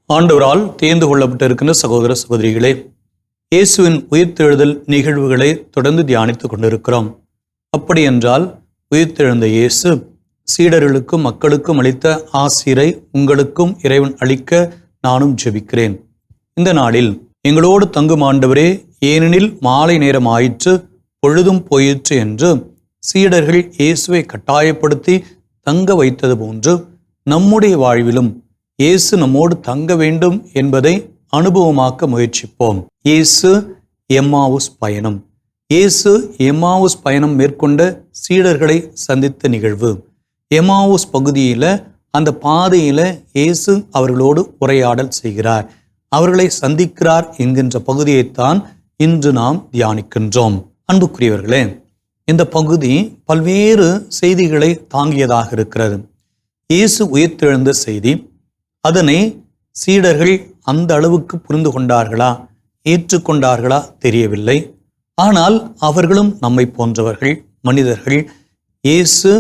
ஆண்டவரால் தேர்ந்து கொள்ளப்பட்டிருக்கின்ற சகோதர சகோதரிகளே, இயேசுவின் உயிர்த்தெழுதல் நிகழ்வுகளை தொடர்ந்து தியானித்துக் கொண்டிருக்கிறோம். அப்படி என்றால் உயிர்த்தெழுந்த இயேசு சீடர்களுக்கும் மக்களுக்கும் அளித்த ஆசீரை உங்களுக்கும் இறைவன் அளிக்க நானும் ஜெபிக்கிறேன். இந்த நாளில் எங்களோடு தங்கும் ஆண்டவரே, ஏனெனில் மாலை நேரம் ஆயிற்று, பொழுதும் போயிற்று என்று சீடர்கள் இயேசுவை கட்டாயப்படுத்தி தங்க வைத்தது போன்று நம்முடைய வாழ்விலும் இயேசு நம்மோடு தங்க வேண்டும் என்பதை அனுபவமாக்க முயற்சிப்போம். இயேசு எம்மாவுஸ் பயணம். இயேசு எம்மாவுஸ் பயணம் மேற்கொண்ட சீடர்களை சந்தித்த நிகழ்வு. எம்மாவுஸ் பகுதியில் அந்த பாதையில் இயேசு அவர்களோடு உரையாடல் செய்கிறார், அவர்களை சந்திக்கிறார் என்கின்ற பகுதியைத்தான் இன்று நாம் தியானிக்கின்றோம். அன்புக்குரியவர்களே, இந்த பகுதி பல்வேறு செய்திகளை தாங்கியதாக இருக்கிறது. இயேசு உயிர்த்தெழுந்த செய்தி, அதனை சீடர்கள் அந்த அளவுக்கு புரிந்து கொண்டார்களா, ஏற்றுக்கொண்டார்களா தெரியவில்லை. ஆனால் அவர்களும் நம்மை போன்றவர்கள், மனிதர்கள். இயேசு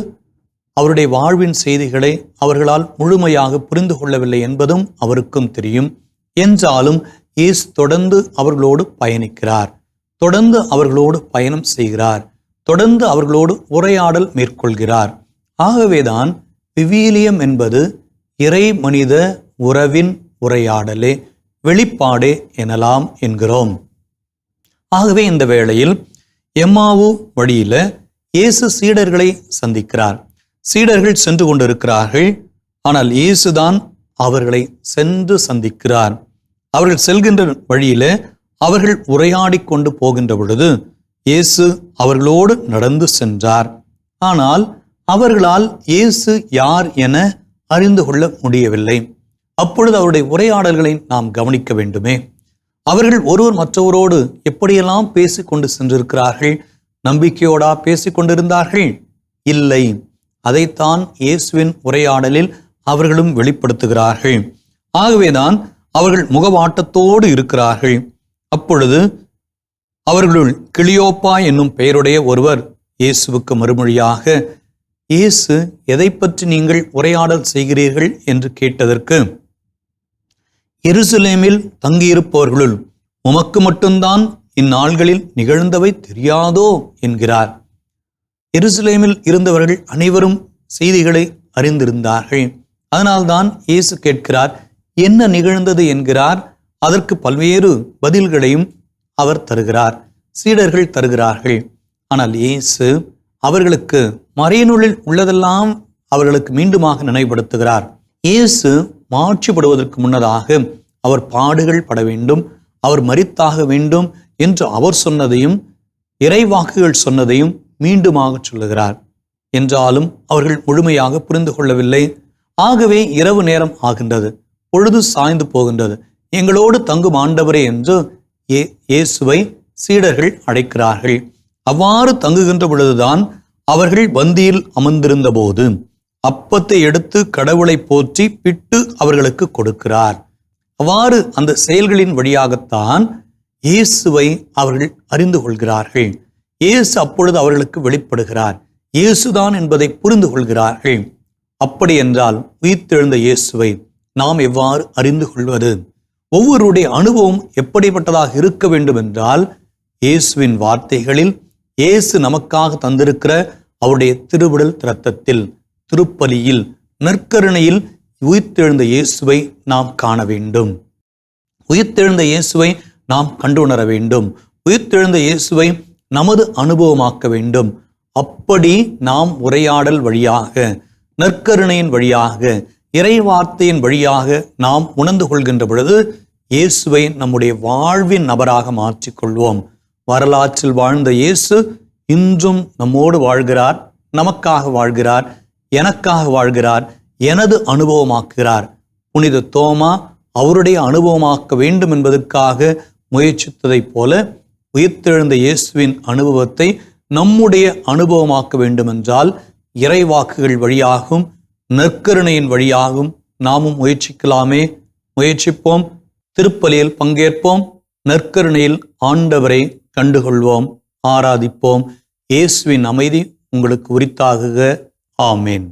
அவருடைய வாழ்வின் செய்திகளை அவர்களால் முழுமையாக புரிந்து கொள்ளவில்லை என்பதும் அவருக்கும் தெரியும். என்றாலும் இயேசு தொடர்ந்து அவர்களோடு பயணிக்கிறார், தொடர்ந்து அவர்களோடு பயணம் செய்கிறார், தொடர்ந்து அவர்களோடு உரையாடல் மேற்கொள்கிறார். ஆகவேதான் விவிலியம் என்பது இறை மனித உறவின் உரையாடலே, வெளிப்பாடே எனலாம் என்கிறோம். ஆகவே இந்த வேளையில் எம்மாவு வழியில இயேசு சீடர்களை சந்திக்கிறார். சீடர்கள் சென்று கொண்டிருக்கிறார்கள், ஆனால் இயேசுதான் அவர்களை சென்று சந்திக்கிறார். அவர்கள் செல்கின்ற வழியில அவர்கள் உரையாடி கொண்டு போகின்ற பொழுது இயேசு அவர்களோடு நடந்து சென்றார். ஆனால் அவர்களால் இயேசு யார் என அறிந்து கொள்ள முடியவில்லை. அப்பொழுது அவருடைய உரையாடல்களை நாம் கவனிக்க வேண்டுமே. அவர்கள் ஒருவர் மற்றவரோடு எப்படியெல்லாம் பேசிக்கொண்டு சென்றிருக்கிறார்கள்? நம்பிக்கையோடா பேசிக்கொண்டிருந்தார்கள்? இல்லை. அதைத்தான் இயேசுவின் உரையாடலில் அவர்களும் வெளிப்படுத்துகிறார்கள். ஆகவேதான் அவர்கள் முகவாட்டத்தோடு இருக்கிறார்கள். அப்பொழுது அவர்களுள் கிளியோப்பா என்னும் பெயருடைய ஒருவர் இயேசுவுக்கு மறுமொழியாக, இயேசு எதை பற்றி நீங்கள் உரையாடல் செய்கிறீர்கள் என்று கேட்டதற்கு, எருசலேமில் தங்கியிருப்பவர்களுள் உமக்கு மட்டும்தான் இந்நாள்களில் நிகழ்ந்தவை தெரியாதோ என்கிறார். எருசலேமில் இருந்தவர்கள் அனைவரும் செய்திகளை அறிந்திருந்தார்கள். அதனால்தான் இயேசு கேட்கிறார், என்ன நிகழ்ந்தது என்கிறார். அதற்கு பல்வேறு பதில்களையும் அவர் தருகிறார், சீடர்கள் தருகிறார்கள். ஆனால் இயேசு அவர்களுக்கு மறையினுள்ளில் உள்ளதெல்லாம் அவர்களுக்கு மீண்டுமாக நினைவுபடுத்துகிறார். இயேசு மாட்சிப்படுவதற்கு முன்னதாக அவர் பாடுகள் பட வேண்டும், அவர் மரித்தாக வேண்டும் என்று அவர் சொன்னதையும் இறைவாக்குகள் சொன்னதையும் மீண்டுமாக சொல்லுகிறார். என்றாலும் அவர்கள் முழுமையாக புரிந்து கொள்ளவில்லை. ஆகவே இரவு நேரம் ஆகின்றது, பொழுது சாய்ந்து போகின்றது. எங்களோடு தங்கும் ஆண்டவரே என்று இயேசுவை சீடர்கள் அழைக்கிறார்கள். அவ்வாறு தங்குகின்ற பொழுதுதான் அவர்கள் பந்தியில் அமர்ந்திருந்த போது அப்பத்தை எடுத்து கடவுளை போற்றி பிட்டு அவர்களுக்கு கொடுக்கிறார். அவ்வாறு அந்த செயல்களின் வழியாகத்தான் இயேசுவை அவர்கள் அறிந்து கொள்கிறார்கள். இயேசு அப்பொழுது அவர்களுக்கு வெளிப்படுகிறார், இயேசுதான் என்பதை புரிந்து கொள்கிறார்கள். அப்படி என்றால் உயிர்த்தெழுந்த இயேசுவை நாம் எவ்வாறு அறிந்து கொள்வது? ஒவ்வொருடைய அனுபவம் எப்படிப்பட்டதாக இருக்க வேண்டும் என்றால், இயேசுவின் வார்த்தைகளில், இயேசு நமக்காக தந்திருக்கிற அவருடைய திருவிடல் இரத்தத்தில், திருப்பலியில், நற்கருணையில் உயிர்த்தெழுந்த இயேசுவை நாம் காண வேண்டும். உயிர்த்தெழுந்த இயேசுவை நாம் கண்டுணர வேண்டும். உயிர்த்தெழுந்த இயேசுவை நமது அனுபவமாக்க வேண்டும். அப்படி நாம் உரையாடல் வழியாக, நற்கருணையின் வழியாக, இறைவார்த்தையின் வழியாக நாம் உணர்ந்து கொள்கின்ற பொழுது இயேசுவை நம்முடைய வாழ்வின் நபராக மாற்றிக்கொள்வோம். வரலாற்றில் வாழ்ந்த இயேசு இன்றும் நம்மோடு வாழ்கிறார், நமக்காக வாழ்கிறார், எனக்காக வாழ்கிறார், எனது அனுபவமாக்குகிறார். புனித தோமா அவருடைய அனுபவமாக்க வேண்டும் என்பதற்காக முயற்சித்ததைப் போல உயிர்த்தெழுந்த இயேசுவின் அனுபவத்தை நம்முடைய அனுபவமாக்க வேண்டுமென்றால் இறைவாக்குகள் வழியாகும், நற்கருணையின் வழியாகும் நாமும் முயற்சிக்கலாமே. முயற்சிப்போம், திருப்பலியில் பங்கேற்போம், நற்கருணையில் ஆண்டவரை கண்டுகொள்வோம், ஆராதிப்போம். இயேசுவின் அமைதி உங்களுக்கு உரித்தாகுக. ஆமேன்.